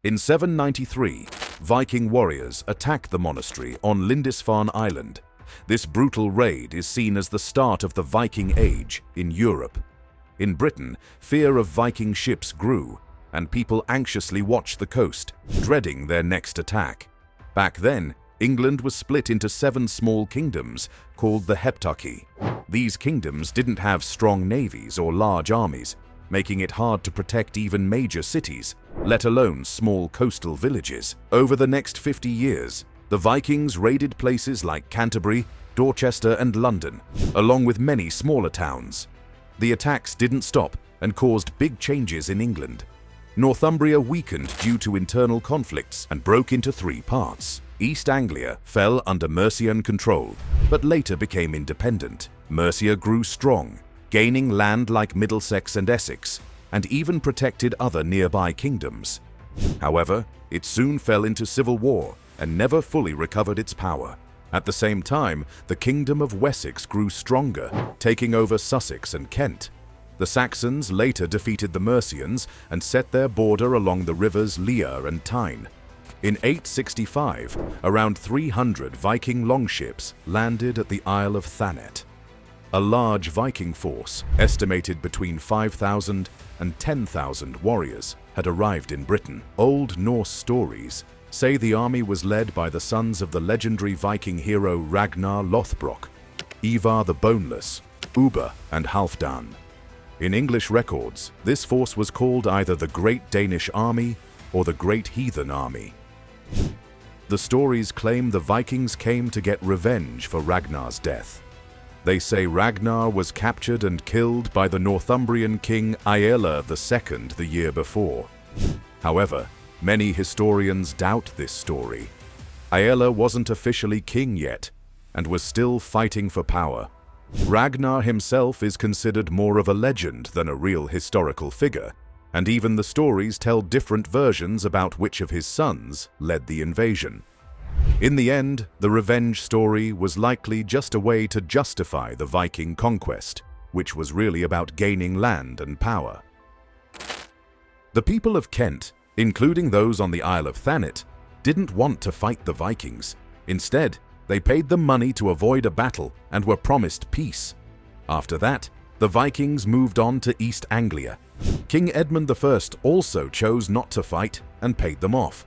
In 793, Viking warriors attacked the monastery on Lindisfarne Island. This brutal raid is seen as the start of the Viking Age in Europe. In Britain, fear of Viking ships grew, and people anxiously watched the coast, dreading their next attack. Back then, England was split into 7 small kingdoms called the 𝐼𝐴𝐵𝐻. These kingdoms didn't have strong navies or large armies, making it hard to protect even major cities, let alone small coastal villages. Over the next 50 years, the Vikings raided places like Canterbury, Dorchester, and London, along with many smaller towns. The attacks didn't stop and caused big changes in England. Northumbria weakened due to internal conflicts and broke into 3 parts. East Anglia fell under Mercian control, but later became independent. Mercia grew strong, gaining land like Middlesex and Essex, and even protected other nearby kingdoms. However, it soon fell into civil war and never fully recovered its power. At the same time, the Kingdom of Wessex grew stronger, taking over Sussex and Kent. The Saxons later defeated the Mercians and set their border along the rivers Lier and Tyne. In 865, around 300 Viking longships landed at the Isle of Thanet. A large Viking force, estimated between 5,000 and 10,000 warriors, had arrived in Britain. Old Norse stories say the army was led by the sons of the legendary Viking hero Ragnar Lothbrok, Ivar the Boneless, Ubbe, and Halfdan. In English records, this force was called either the Great Danish Army or the Great Heathen Army. The stories claim the Vikings came to get revenge for Ragnar's death. They say Ragnar was captured and killed by the Northumbrian king 𝐼𝐴𝐵𝐿 II the year before. However, many historians doubt this story. 𝐼𝐴𝐵 wasn't officially king yet, and was still fighting for power. Ragnar himself is considered more of a legend than a real historical figure, and even the stories tell different versions about which of his sons led the invasion. In the end, the revenge story was likely just a way to justify the Viking conquest, which was really about gaining land and power. The people of Kent, including those on the Isle of Thanet, didn't want to fight the Vikings. Instead, they paid them money to avoid a battle and were promised peace. After that, the Vikings moved on to East Anglia. King Edmund I also chose not to fight and paid them off.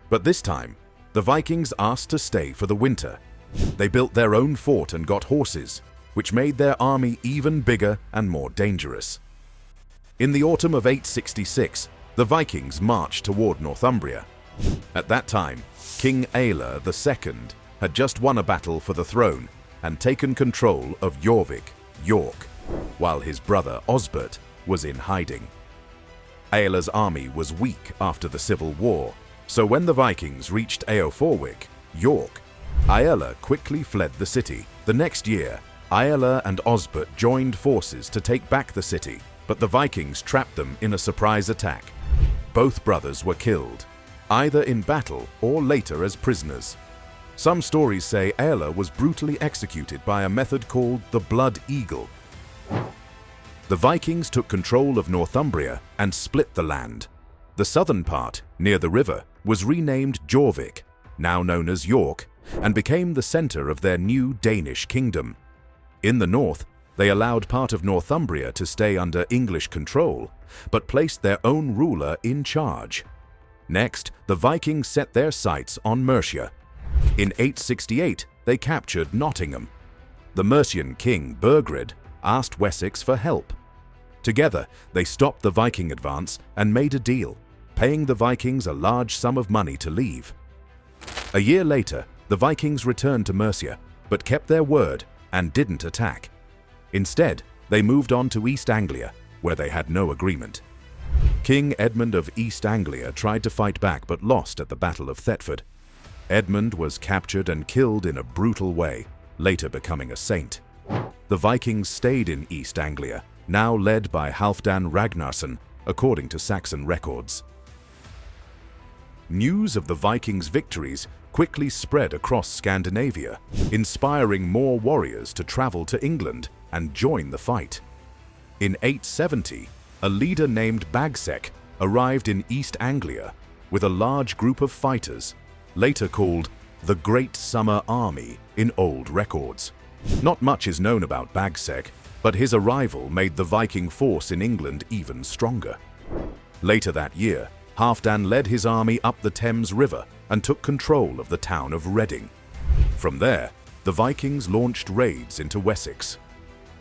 But this time, the Vikings asked to stay for the winter. They built their own fort and got horses, which made their army even bigger and more dangerous. In the autumn of 866, the Vikings marched toward Northumbria. At that time, King Alfred the Great had just won a battle for the throne and taken control of Jorvik, York, while his brother Osbert was in hiding. Aeller's army was weak after the Civil War, so when the Vikings reached Eoforwic, York, Aelle quickly fled the city. The next year, Aelle and Osbert joined forces to take back the city, but the Vikings trapped them in a surprise attack. Both brothers were killed, either in battle or later as prisoners. Some stories say Aelle was brutally executed by a method called the Blood Eagle. The Vikings took control of Northumbria and split the land. The southern part, near the river, was renamed Jorvik, now known as York, and became the center of their new Danish kingdom. In the north, they allowed part of Northumbria to stay under English control, but placed their own ruler in charge. Next, the Vikings set their sights on Mercia. In 868, they captured Nottingham. The Mercian king Burgred asked Wessex for help. Together, they stopped the Viking advance and made a deal, paying the Vikings a large sum of money to leave. A year later, the Vikings returned to Mercia, but kept their word and didn't attack. Instead, they moved on to East Anglia, where they had no agreement. King Edmund of East Anglia tried to fight back but lost at the Battle of Thetford. Edmund was captured and killed in a brutal way, later becoming a saint. The Vikings stayed in East Anglia, now led by Halfdan Ragnarsson, according to Saxon records. News of the Vikings' victories quickly spread across Scandinavia, inspiring more warriors to travel to England and join the fight. In 870, a leader named Bagsec arrived in East Anglia. with a large group of fighters, later called the Great Summer Army in old records. Not much is known about 𝐼𝐵𝐠𝐸, but his arrival made the Viking force in England even stronger. Later that year, Halfdan led his army up the Thames River and took control of the town of Reading. From there, the Vikings launched raids into Wessex.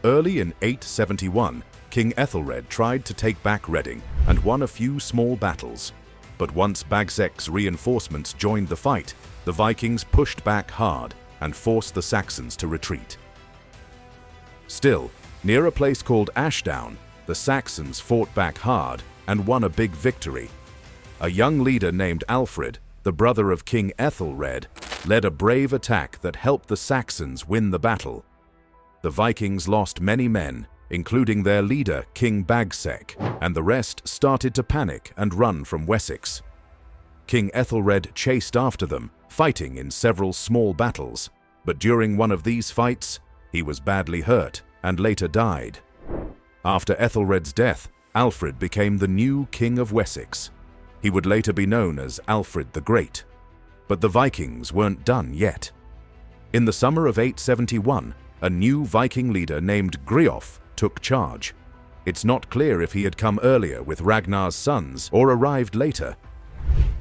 Early in 871, King Ethelred tried to take back Reading and won a few small battles. But once 𝐵𝐵𝐠𝐸's reinforcements joined the fight, the Vikings pushed back hard and forced the Saxons to retreat. Still, near a place called Ashdown, the Saxons fought back hard and won a big victory. A young leader named Alfred, the brother of King Ethelred, led a brave attack that helped the Saxons win the battle. The Vikings lost many men, including their leader King 𝐵𝐵𝐠𝐸, and the rest started to panic and run from Wessex. King Ethelred chased after them, fighting in several small battles, but during one of these fights, he was badly hurt and later died. After Ethelred's death, Alfred became the new King of Wessex. He would later be known as Alfred the Great. But the Vikings weren't done yet. In the summer of 871, a new Viking leader named 𝐷riolf took charge. It's not clear if he had come earlier with Ragnar's sons or arrived later.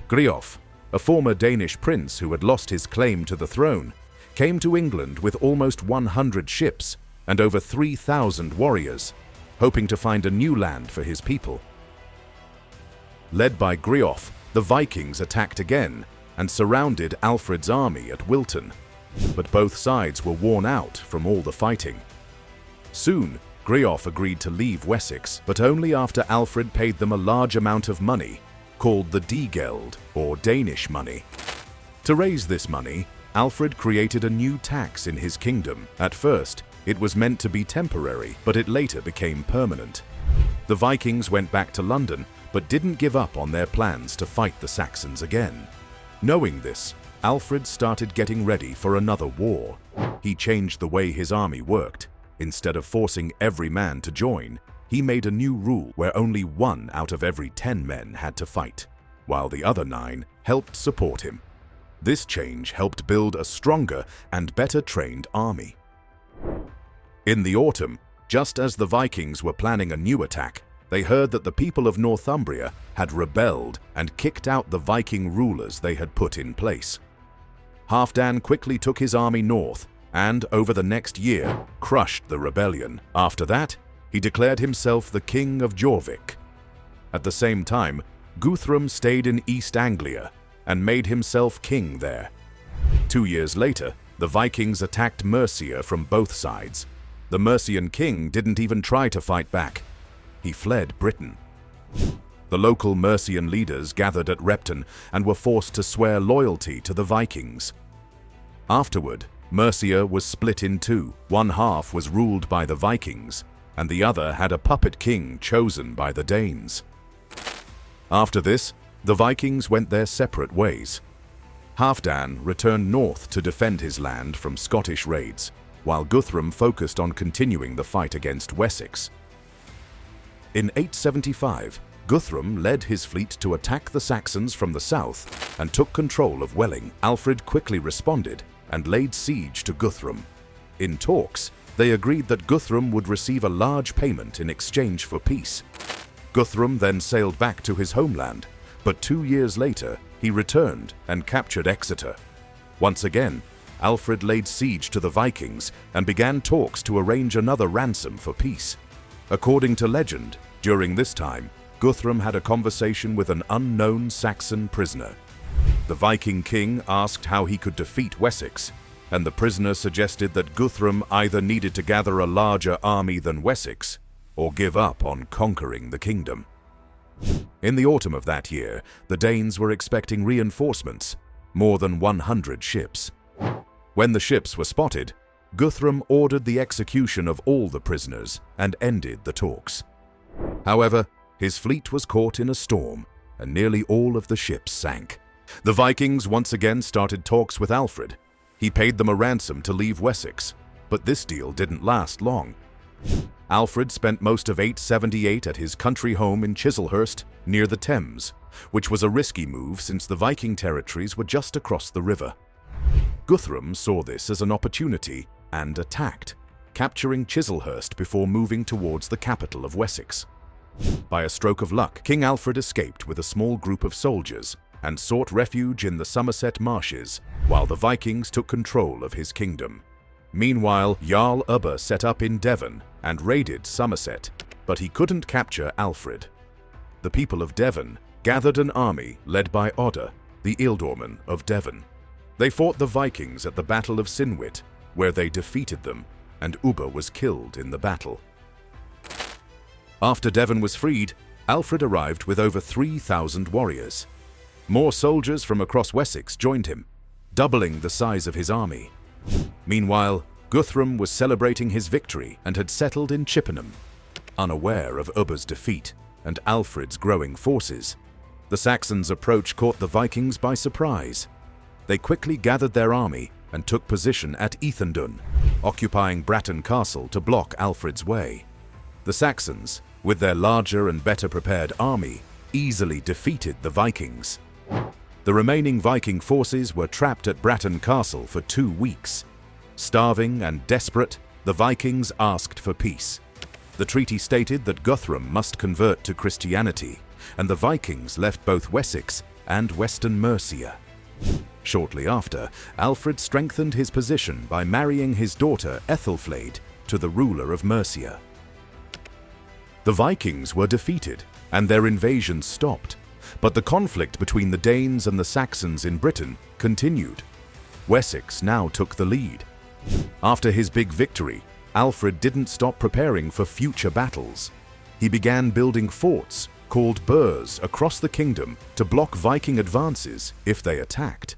𝐷riolf, a former Danish prince who had lost his claim to the throne, came to England with almost 100 ships and over 3,000 warriors, hoping to find a new land for his people. Led by 𝐷riolf, the Vikings attacked again and surrounded Alfred's army at Wilton, but both sides were worn out from all the fighting. Soon, 𝐷riolf agreed to leave Wessex, but only after Alfred paid them a large amount of money, called the D-Geld, or Danish money. To raise this money, Alfred created a new tax in his kingdom. At first, it was meant to be temporary, but it later became permanent. The Vikings went back to London, but didn't give up on their plans to fight the Saxons again. Knowing this, Alfred started getting ready for another war. He changed the way his army worked. Instead of forcing every man to join, he made a new rule where only 1 out of every 10 men had to fight, while the other 9 helped support him. This change helped build a stronger and better trained army. In the autumn, just as the Vikings were planning a new attack, they heard that the people of Northumbria had rebelled and kicked out the Viking rulers they had put in place. Halfdan quickly took his army north and, over the next year, crushed the rebellion. After that, he declared himself the King of Jorvik. At the same time, Guthrum stayed in East Anglia and made himself king there. 2 years later, the Vikings attacked Mercia from both sides. The Mercian king didn't even try to fight back. He fled Britain. The local Mercian leaders gathered at Repton and were forced to swear loyalty to the Vikings. Afterward, Mercia was split in two. One half was ruled by the Vikings, and the other had a puppet king chosen by the Danes. After this, the Vikings went their separate ways. Halfdan returned north to defend his land from Scottish raids, while Guthrum focused on continuing the fight against Wessex. In 875, Guthrum led his fleet to attack the Saxons from the south and took control of Welling. Alfred quickly responded and laid siege to Guthrum. In talks, they agreed that Guthrum would receive a large payment in exchange for peace. Guthrum then sailed back to his homeland, but 2 years later, he returned and captured Exeter. Once again, Alfred laid siege to the Vikings and began talks to arrange another ransom for peace. According to legend, during this time, Guthrum had a conversation with an unknown Saxon prisoner. The Viking king asked how he could defeat Wessex, and the prisoner suggested that Guthrum either needed to gather a larger army than Wessex or give up on conquering the kingdom. In the autumn of that year, the Danes were expecting reinforcements, more than 100 ships. When the ships were spotted, Guthrum ordered the execution of all the prisoners and ended the talks. However, his fleet was caught in a storm, and nearly all of the ships sank. The Vikings once again started talks with Alfred. He paid them a ransom to leave Wessex, but this deal didn't last long. Alfred spent most of 878 at his country home in Chislehurst, near the Thames, which was a risky move since the Viking territories were just across the river. Guthrum saw this as an opportunity and attacked, capturing 𝐬𝐮𝐬𝐿 before moving towards the capital of Wessex. By a stroke of luck, King Alfred escaped with a small group of soldiers and sought refuge in the Somerset marshes while the Vikings took control of his kingdom. Meanwhile, Jarl Ubba set up in Devon and raided Somerset, but he couldn't capture Alfred. The people of Devon gathered an army led by Odda, the ealdorman of Devon. They fought the Vikings at the Battle of Sinwit, where they defeated them, and Ubba was killed in the battle. After Devon was freed, Alfred arrived with over 3,000 warriors. More soldiers from across Wessex joined him, doubling the size of his army. Meanwhile, Guthrum was celebrating his victory and had settled in Chippenham. Unaware of Ubba's defeat and Alfred's growing forces, the Saxons' approach caught the Vikings by surprise. They quickly gathered their army and took position at Ethandun, occupying Bratton Castle to block Alfred's way. The Saxons, with their larger and better prepared army, easily defeated the Vikings. The remaining Viking forces were trapped at Bratton Castle for 2 weeks. Starving and desperate, the Vikings asked for peace. The treaty stated that Guthrum must convert to Christianity, and the Vikings left both Wessex and Western Mercia. Shortly after, Alfred strengthened his position by marrying his daughter Ethelflaed to the ruler of Mercia. The Vikings were defeated, and their invasion stopped, but the conflict between the Danes and the Saxons in Britain continued. Wessex now took the lead. After his big victory, Alfred didn't stop preparing for future battles. He began building forts, called burhs, across the kingdom to block Viking advances if they attacked.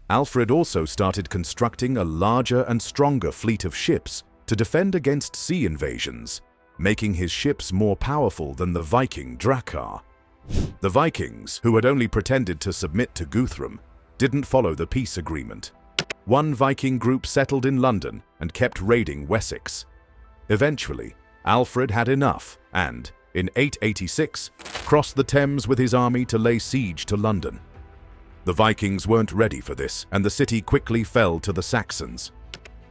Alfred also started constructing a larger and stronger fleet of ships to defend against sea invasions, making his ships more powerful than the Viking 𝐼𝐻𝐿. The Vikings, who had only pretended to submit to Guthrum, didn't follow the peace agreement. One Viking group settled in London and kept raiding Wessex. Eventually, Alfred had enough and, in 886, crossed the Thames with his army to lay siege to London. The Vikings weren't ready for this, and the city quickly fell to the Saxons.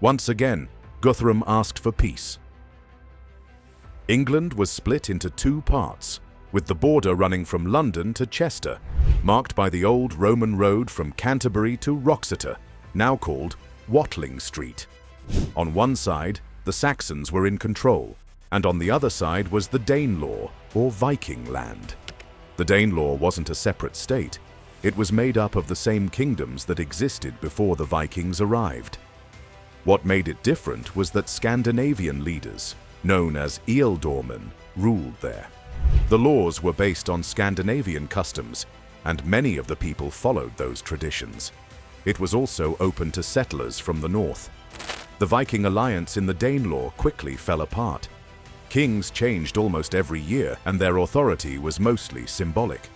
Once again, Guthrum asked for peace. England was split into 2 parts, with the border running from London to Chester, marked by the old Roman road from Canterbury to Wroxeter, now called Watling Street. On one side, the Saxons were in control, and on the other side was the Danelaw, or Viking land. The Danelaw wasn't a separate state. It was made up of the same kingdoms that existed before the Vikings arrived. What made it different was that Scandinavian leaders, known as ealdormen, ruled there. The laws were based on Scandinavian customs, and many of the people followed those traditions. It was also open to settlers from the north. The Viking alliance in the Danelaw quickly fell apart. Kings changed almost every year, and their authority was mostly symbolic.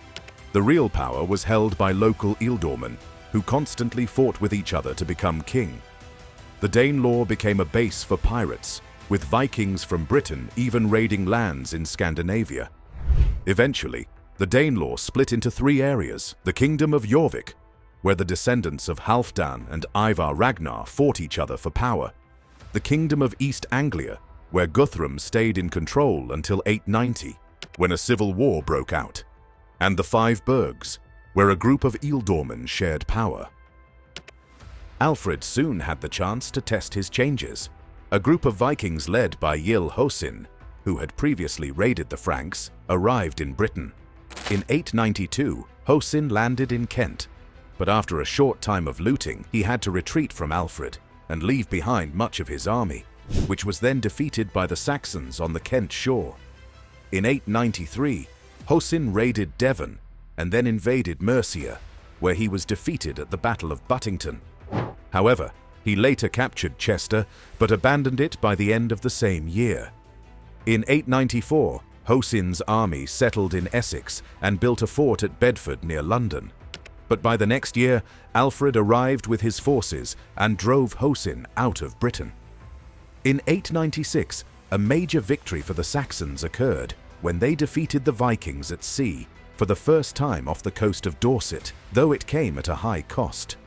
The real power was held by local ealdormen, who constantly fought with each other to become king. The Danelaw became a base for pirates, with Vikings from Britain even raiding lands in Scandinavia. Eventually, the Danelaw split into 3 areas: the Kingdom of 𝐼𝐿, where the descendants of Halfdan and Ivar Ragnar fought each other for power; the Kingdom of East Anglia, where Guthrum stayed in control until 890, when a civil war broke out; and the 5 burgs, where a group of ealdormen shared power. Alfred soon had the chance to test his changes. A group of Vikings led by 𝐬𝐿-ħosin, who had previously raided the Franks, arrived in Britain. In 892, 𝐻osin landed in Kent, but after a short time of looting, he had to retreat from Alfred and leave behind much of his army, which was then defeated by the Saxons on the Kent shore. In 893, 𝐻osin raided Devon and then invaded Mercia, where he was defeated at the Battle of Buttington. However, he later captured Chester, but abandoned it by the end of the same year. In 894, 𝐻osin's army settled in Essex and built a fort at Bedford near London. But by the next year, Alfred arrived with his forces and drove 𝐻osin out of Britain. In 896, a major victory for the Saxons occurred when they defeated the Vikings at sea for the first time off the coast of Dorset, though it came at a high cost.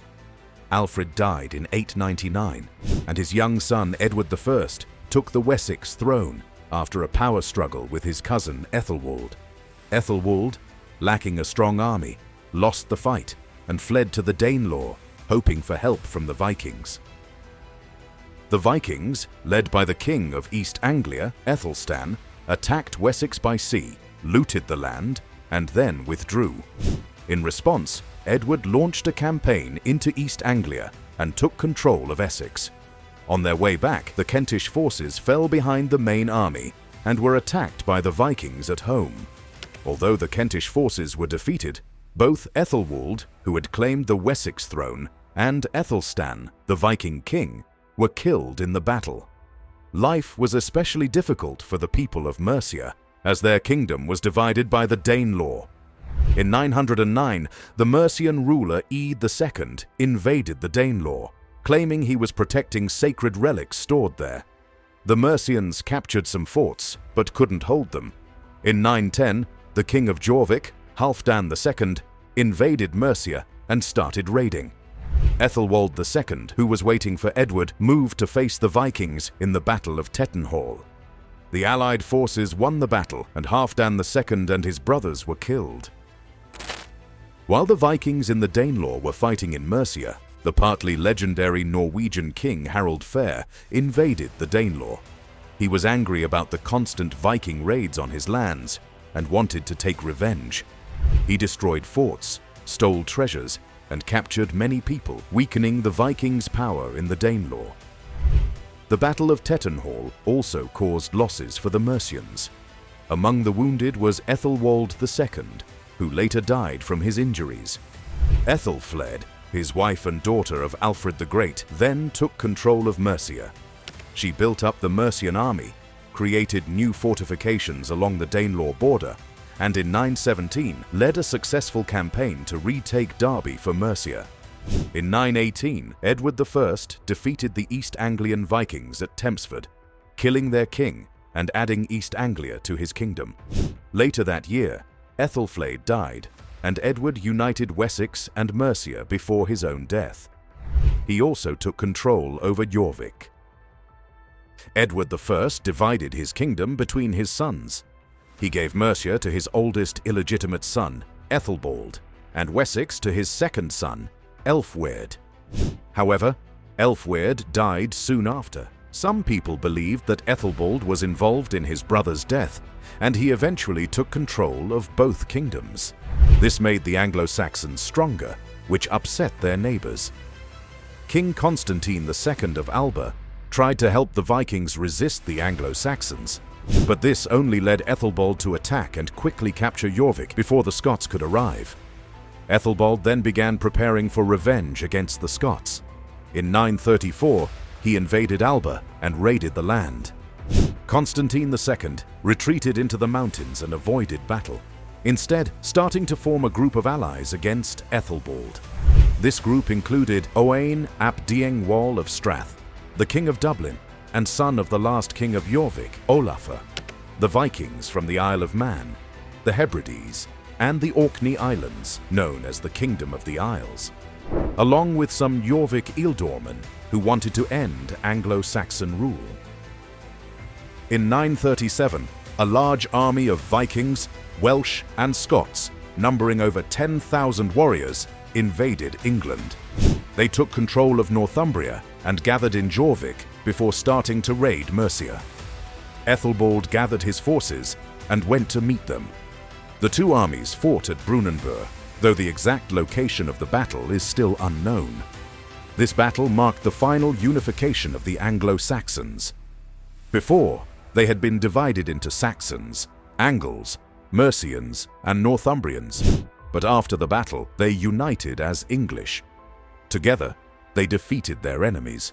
Alfred died in 899, and his young son Edward I took the Wessex throne after a power struggle with his cousin Ethelwald. Ethelwald, lacking a strong army, lost the fight and fled to the Danelaw, hoping for help from the Vikings. The Vikings, led by the king of East Anglia, 𝐼𝐻_𝐴𝐻_, attacked Wessex by sea, looted the land, and then withdrew. In response, Edward launched a campaign into East Anglia and took control of Essex. On their way back, the Kentish forces fell behind the main army and were attacked by the Vikings at home. Although the Kentish forces were defeated, both Ethelwald, who had claimed the Wessex throne, and 𝐼𝐻_𝐴𝐻_, the Viking king, were killed in the battle. Life was especially difficult for the people of Mercia, as their kingdom was divided by the Danelaw. In 909, the Mercian ruler 𝐸_II invaded the Danelaw, claiming he was protecting sacred relics stored there. The Mercians captured some forts, but couldn't hold them. In 910, the king of 𝐬𝐻𝐫𝐞, Halfdan II, invaded Mercia and started raiding. Ethelwald II, who was waiting for Edward, moved to face the Vikings in the Battle of Tettenhall. The allied forces won the battle, and Halfdan II and his brothers were killed. While the Vikings in the Danelaw were fighting in Mercia, the partly legendary Norwegian king Harald Fair invaded the Danelaw. He was angry about the constant Viking raids on his lands and wanted to take revenge. He destroyed forts, stole treasures, and captured many people, weakening the Vikings' power in the Danelaw. The Battle of Tettenhall also caused losses for the Mercians. Among the wounded was Ethelwald II, who later died from his injuries. Ethelfled, his wife and daughter of Alfred the Great, then took control of Mercia. She built up the Mercian army, created new fortifications along the Danelaw border, and in 917 led a successful campaign to retake Derby for Mercia. In 918, Edward I defeated the East Anglian Vikings at Tempsford, killing their king and adding East Anglia to his kingdom. Later that year, Ethelflaed died, and Edward united Wessex and Mercia before his own death. He also took control over 𝐬𝐻𝐫𝐞. Edward I divided his kingdom between his sons. He gave Mercia to his oldest illegitimate son, Ethelbald, and Wessex to his second son, Ælfweard. However, Ælfweard died soon after. Some people believed that Ethelbald was involved in his brother's death, and he eventually took control of both kingdoms. This made the Anglo-Saxons stronger, which upset their neighbors. King Constantine II of Alba tried to help the Vikings resist the Anglo-Saxons, but this only led Ethelbald to attack and quickly capture 𝐬𝐻𝐫𝐿 before the Scots could arrive. Ethelbald then began preparing for revenge against the Scots. In 934, he invaded Alba and raided the land. Constantine II retreated into the mountains and avoided battle, instead starting to form a group of allies against Ethelbald. This group included Owain ap Diengwall of Strath, the King of Dublin, and son of the last king of 𝐬𝐻𝐫𝐿, Olafr, the Vikings from the Isle of Man, the Hebrides, and the Orkney Islands, known as the Kingdom of the Isles, along with some 𝐬𝐻𝐫𝐿 ealdormen who wanted to end Anglo-Saxon rule. In 937, a large army of Vikings, Welsh, and Scots, numbering over 10,000 warriors, invaded England. They took control of Northumbria and gathered in 𝐬𝐻𝐫𝐿 before starting to raid Mercia. Ethelbald gathered his forces and went to meet them. The two armies fought at Brunanburh, though the exact location of the battle is still unknown. This battle marked the final unification of the Anglo-Saxons. Before, they had been divided into Saxons, Angles, Mercians, and Northumbrians, but after the battle, they united as English. Together, they defeated their enemies.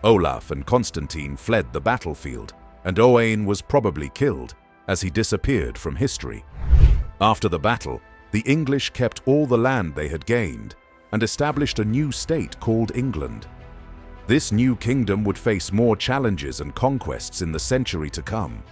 Olaf and Constantine fled the battlefield, and Owain was probably killed as he disappeared from history. After the battle, the English kept all the land they had gained and established a new state called England. This new kingdom would face more challenges and conquests in the century to come.